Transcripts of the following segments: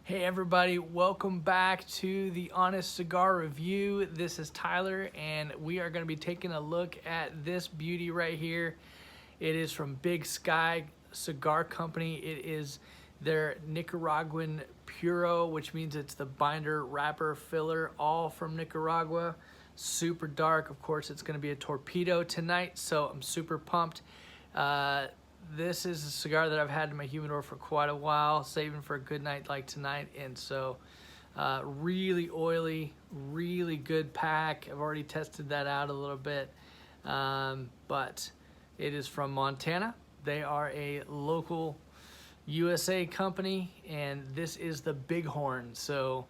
Hey everybody, welcome back to the Honest Cigar Review. This is Tyler and we are going to be taking a look at this beauty right here. It is from Big Sky Cigar Company. It is their Nicaraguan Puro, which means it's the binder, wrapper, filler, all from Nicaragua. Super dark. Of course, it's going to be a Torpedo tonight, so I'm super pumped. This is a cigar that I've had in my humidor for quite a while, saving for a good night like tonight. And so really oily, really good pack. I've already tested that out a little bit, but it is from Montana. They are a local USA company, and this is the Bighorn. So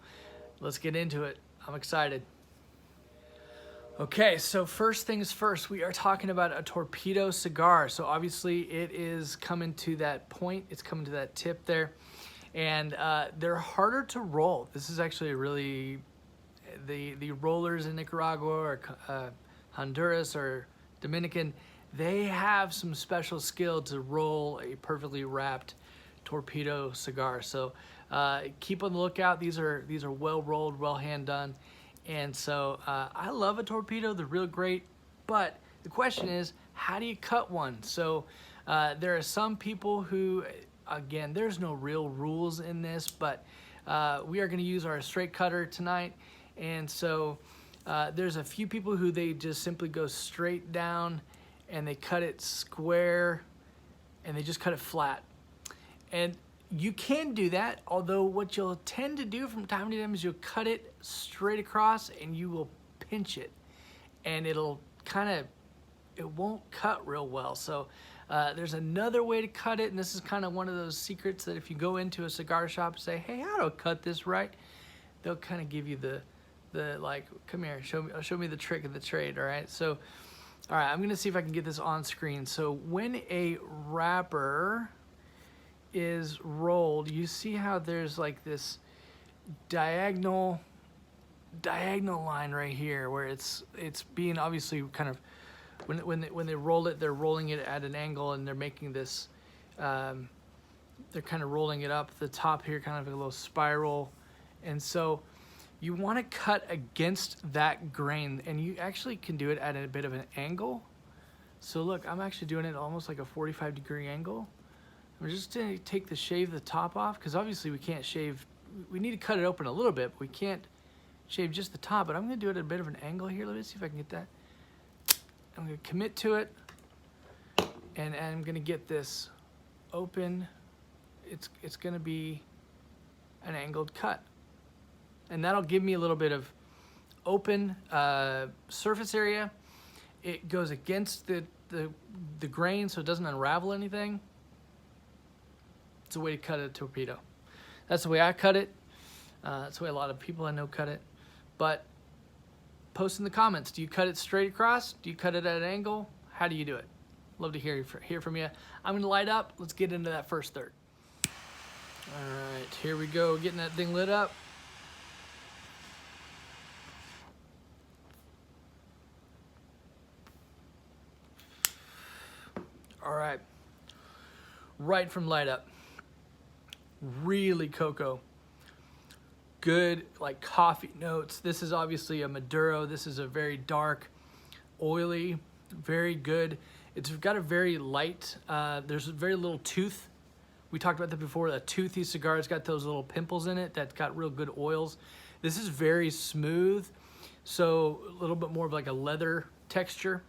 let's get into it. I'm excited. Okay, so first things first, we are talking about a Torpedo cigar. So obviously it is coming to that point, it's coming to that tip there, and they're harder to roll. This is actually really, the rollers in Nicaragua or Honduras or Dominican, they have some special skill to roll a perfectly wrapped Torpedo cigar. So keep on the lookout. These are well rolled, well hand done. And so I love a Torpedo, they're real great, but the question is, how do you cut one? So there are some people who, again, there's no real rules in this, but we are gonna use our straight cutter tonight. And so there's a few people who they just simply go straight down and they cut it square and they just cut it flat. And you can do that, although what you'll tend to do from time to time is you'll cut it straight across and you will pinch it, and it'll it won't cut real well. So there's another way to cut it, and this is kind of one of those secrets that if you go into a cigar shop and say, hey, how do I cut this right? They'll kind of give you the like, come here, show me the trick of the trade, all right? So, all right, I'm gonna see if I can get this on screen. So when a wrapper is rolled, you see how there's like this diagonal line right here where it's being obviously kind of, when they roll it, they're rolling it at an angle and they're making this they're kind of rolling it up the top here, kind of a little spiral. And so you want to cut against that grain, and you actually can do it at a bit of an angle. So look, I'm actually doing it almost like a 45-degree angle. We're just going to shave the top off, because obviously we can't shave, we need to cut it open a little bit, but we can't shave just the top. But I'm going to do it at a bit of an angle here. Let me see if I can get that. I'm going to commit to it, and I'm going to get this open. It's going to be an angled cut, and that'll give me a little bit of open surface area. It goes against the grain, so it doesn't unravel anything. It's a way to cut a Torpedo. That's the way I cut it. That's the way a lot of people I know cut it. But post in the comments, do you cut it straight across? Do you cut it at an angle? How do you do it? Love to hear from you. I'm gonna light up. Let's get into that first third. All right, here we go, getting that thing lit up. All right, right from light up. Really cocoa, good like coffee notes. This is obviously a Maduro. This is a very dark, oily, very good. It's got a very light, there's very little tooth. We talked about that before. A toothy cigar, it's got those little pimples in it that's got real good oils. This is very smooth, so a little bit more of like a leather texture.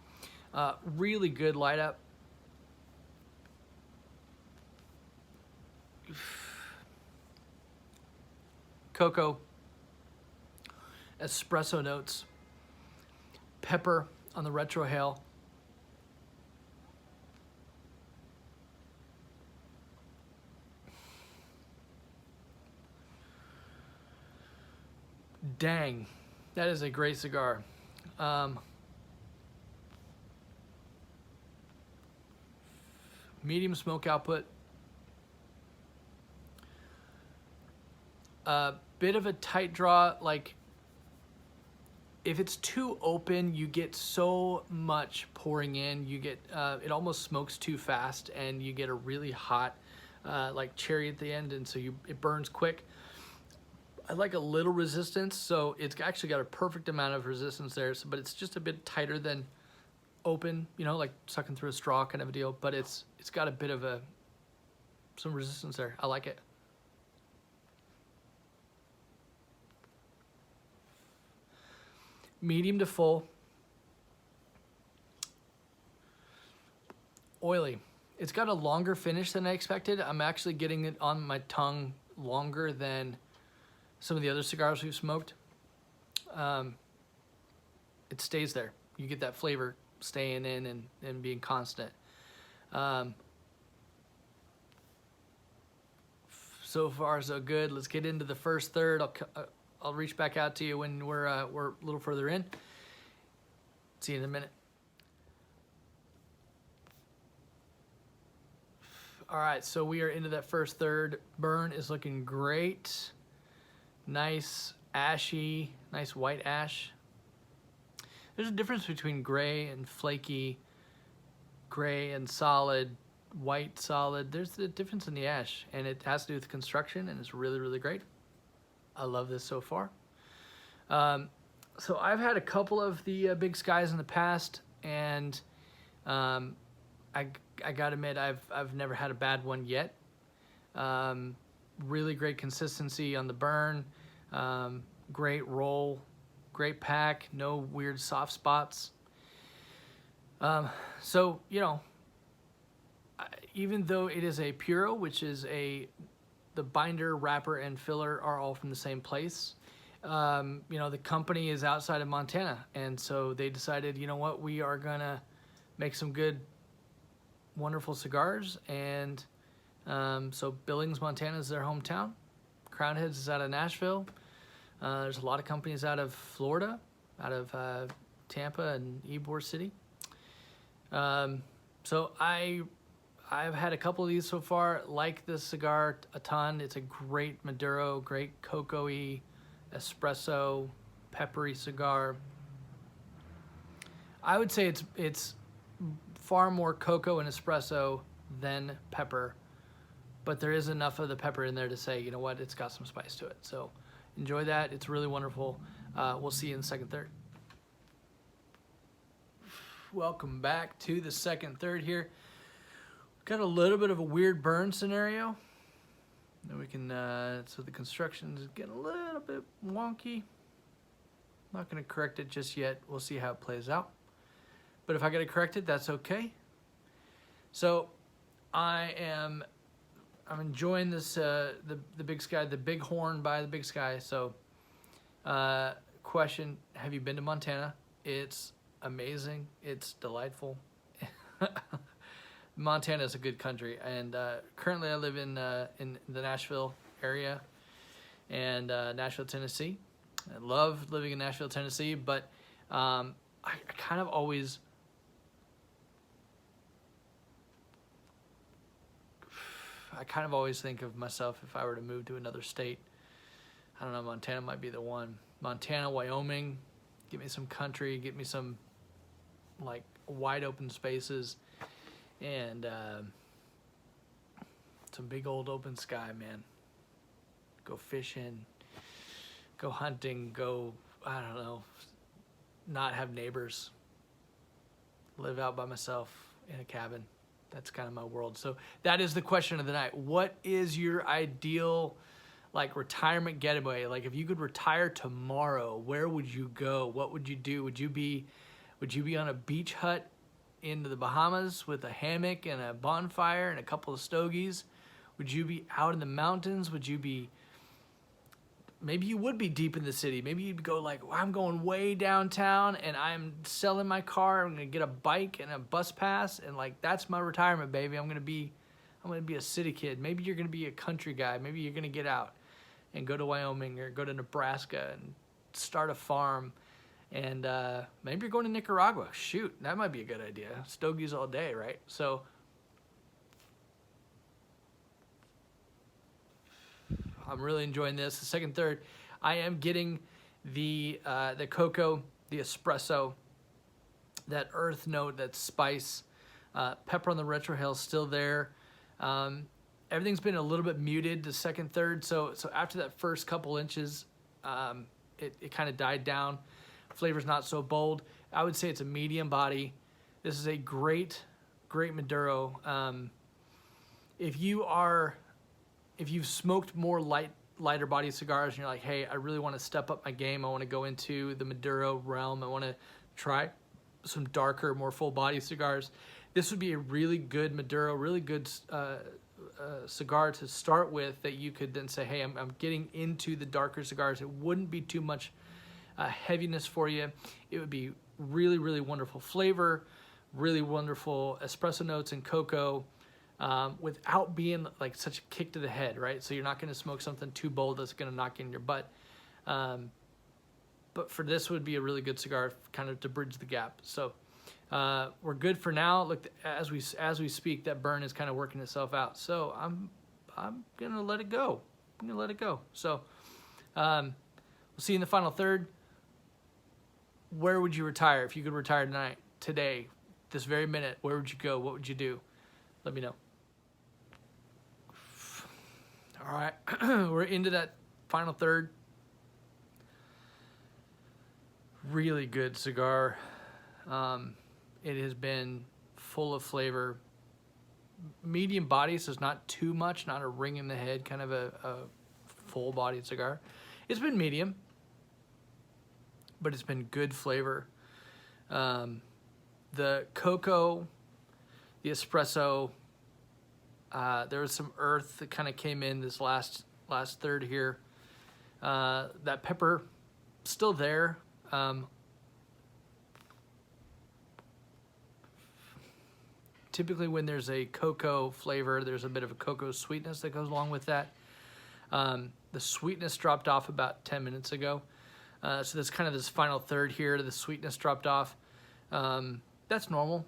Really good light up. Cocoa, espresso notes, pepper on the retrohale. Dang, that is a great cigar. Medium smoke output. Bit of a tight draw, like if it's too open, you get so much pouring in. You get it almost smokes too fast, and you get a really hot like cherry at the end, and so it burns quick. I like a little resistance, so it's actually got a perfect amount of resistance there, so, but it's just a bit tighter than open, you know, like sucking through a straw kind of a deal, but it's got a bit of some resistance there. I like it. Medium to full. Oily. It's got a longer finish than I expected. I'm actually getting it on my tongue longer than some of the other cigars we've smoked. It stays there. You get that flavor staying in and being constant. So far so good. Let's get into the first third. I'll reach back out to you when we're a little further in. See you in a minute. All right, so we are into that first third. Burn is looking great. Nice ashy, nice white ash. There's a difference between gray and flaky, gray and solid, white solid. There's a difference in the ash, and it has to do with construction, and it's really, really great. I love this so far. So I've had a couple of the Big Skies in the past, and I gotta admit I've never had a bad one yet. Really great consistency on the burn, great roll, great pack, no weird soft spots. So, you know, even though it is a Puro, which is the binder, wrapper, and filler are all from the same place, you know, the company is outside of Montana, and so they decided, you know what, we are gonna make some good, wonderful cigars, and so Billings, Montana is their hometown. Crown Heads is out of Nashville. There's a lot of companies out of Florida, out of Tampa and Ybor City. So I've had a couple of these so far. Like this cigar a ton. It's a great Maduro, great cocoa-y, espresso, peppery cigar. I would say it's far more cocoa and espresso than pepper, but there is enough of the pepper in there to say, you know what, it's got some spice to it. So enjoy that. It's really wonderful. We'll see you in the second third. Welcome back to the second third here. Got a little bit of a weird burn scenario. Then we can, so the construction is getting a little bit wonky. Not gonna correct it just yet. We'll see how it plays out. But if I gotta correct it, that's okay. So I'm enjoying this, the Big Sky, the Bighorn by the Big Sky. So question, have you been to Montana? It's amazing. It's delightful. Montana is a good country, and currently I live in the Nashville area and Nashville, Tennessee. I love living in Nashville, Tennessee, but I kind of always think of myself if I were to move to another state. I don't know, Montana might be the one. Montana, Wyoming, give me some country, give me some like wide open spaces, and some big old open sky, man. Go fishing, go hunting, go, I don't know, not have neighbors, live out by myself in a cabin. That's kind of my world. So that is the question of the night. What is your ideal like retirement getaway? Like if you could retire tomorrow, where would you go? What would you do? Would you be on a beach hut in the Bahamas with a hammock and a bonfire and a couple of stogies? Would you be out in the mountains? Would you be, maybe you would be deep in the city. Maybe you'd go like, well, I'm going way downtown and I'm selling my car. I'm gonna get a bike and a bus pass, and like that's my retirement, baby. I'm gonna be a city kid. Maybe you're gonna be a country guy. Maybe you're gonna get out and go to Wyoming or go to Nebraska and start a farm. And maybe you're going to Nicaragua. Shoot, that might be a good idea. Stogies all day, right? So I'm really enjoying this. The second third, I am getting the cocoa, the espresso, that earth note, that spice, pepper on the retrohale still there. everything's been a little bit muted the second, third. So after that first couple inches, it kind of died down. Flavor's not so bold. I would say it's a medium body. This is a great Maduro. If you've smoked more lighter body cigars and you're like, hey, I really want to step up my game. I want to go into the Maduro realm. I want to try some darker, more full body cigars. This would be a really good Maduro, really good cigar to start with that you could then say, hey, I'm getting into the darker cigars. It wouldn't be too much heaviness for you. It would be really, really wonderful flavor, really wonderful espresso notes and cocoa, without being like such a kick to the head, right? So you're not going to smoke something too bold that's going to knock you in your butt. But for this would be a really good cigar kind of to bridge the gap. So we're good for now. Look, as we speak, that burn is kind of working itself out. So I'm going to let it go. I'm going to let it go. So we'll see you in the final third. Where would you retire? If you could retire tonight, today, this very minute, where would you go? What would you do? Let me know. All right, we're into that final third. Really good cigar. It has been full of flavor. Medium body, so it's not too much, not a ring in the head, kind of a full-bodied cigar. It's been medium, but it's been good flavor. The cocoa, the espresso, there was some earth that kind of came in this last third here. That pepper, still there. Typically when there's a cocoa flavor, there's a bit of a cocoa sweetness that goes along with that. The sweetness dropped off about 10 minutes ago. So there's kind of this final third here, the sweetness dropped off. That's normal.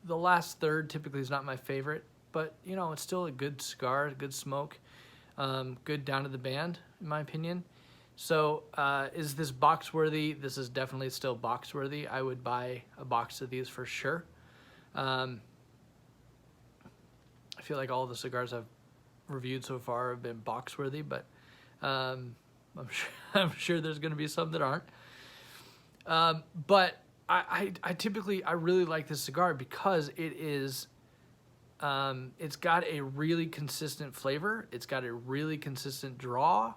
The last third typically is not my favorite, but you know, it's still a good cigar, a good smoke, good down to the band, in my opinion. So is this box worthy? This is definitely still box worthy. I would buy a box of these for sure. I feel like all the cigars I've reviewed so far have been box worthy, but I'm sure there's going to be some that aren't. But I typically really like this cigar because it is it's got a really consistent flavor. It's got a really consistent draw.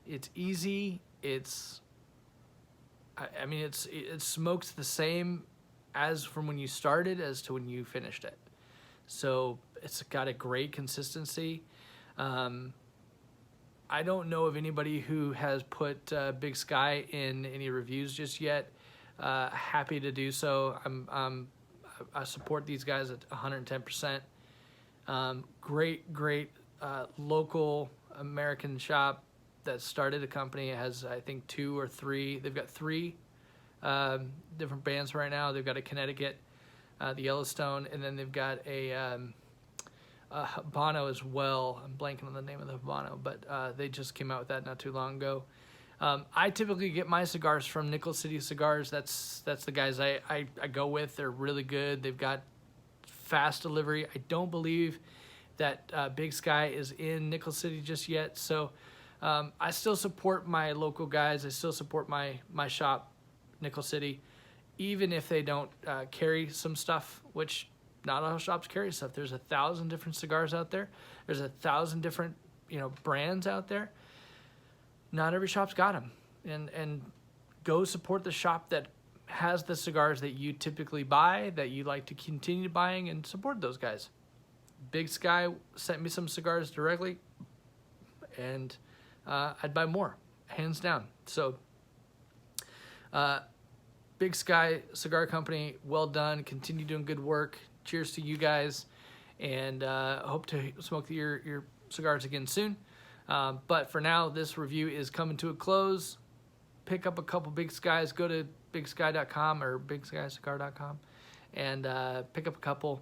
It's easy. I mean, it smokes the same as from when you started as to when you finished it. So it's got a great consistency. I don't know of anybody who has put Big Sky in any reviews just yet. Happy to do so. I support these guys at 110%. Great local American shop that started a company. It has, I think, 2 or 3. They've got 3 different bands right now. They've got a Connecticut, the Yellowstone, and then they've got a Habano as well. I'm blanking on the name of the Habano, but they just came out with that not too long ago. I typically get my cigars from Nickel City Cigars. That's the guys I go with. They're really good. They've got fast delivery. I don't believe that Big Sky is in Nickel City just yet. So I still support my local guys. I still support my shop, Nickel City, even if they don't carry some stuff, which not all shops carry stuff. There's 1,000 different cigars out there. There's 1,000 different brands out there. Not every shop's got them, and go support the shop that has the cigars that you typically buy, that you like to continue buying, and support those guys. Big Sky sent me some cigars directly, and I'd buy more, hands down. So Big Sky Cigar Company, well done. Continue doing good work. Cheers to you guys, and hope to smoke your cigars again soon. But for now, this review is coming to a close. Pick up a couple Big Skies. Go to bigsky.com or bigskycigar.com and pick up a couple.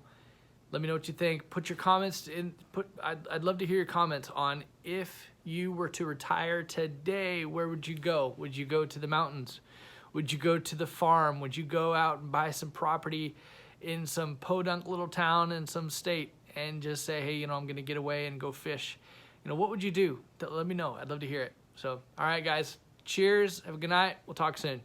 Let me know what you think. Put your comments in. I'd love to hear your comments on if you were to retire today, where would you go? Would you go to the mountains? Would you go to the farm? Would you go out and buy some property in some podunk little town in some state and just say, hey, you know, I'm going to get away and go fish, you know, what would you do? Let me know. I'd love to hear it. So, all right, guys, cheers. Have a good night. We'll talk soon.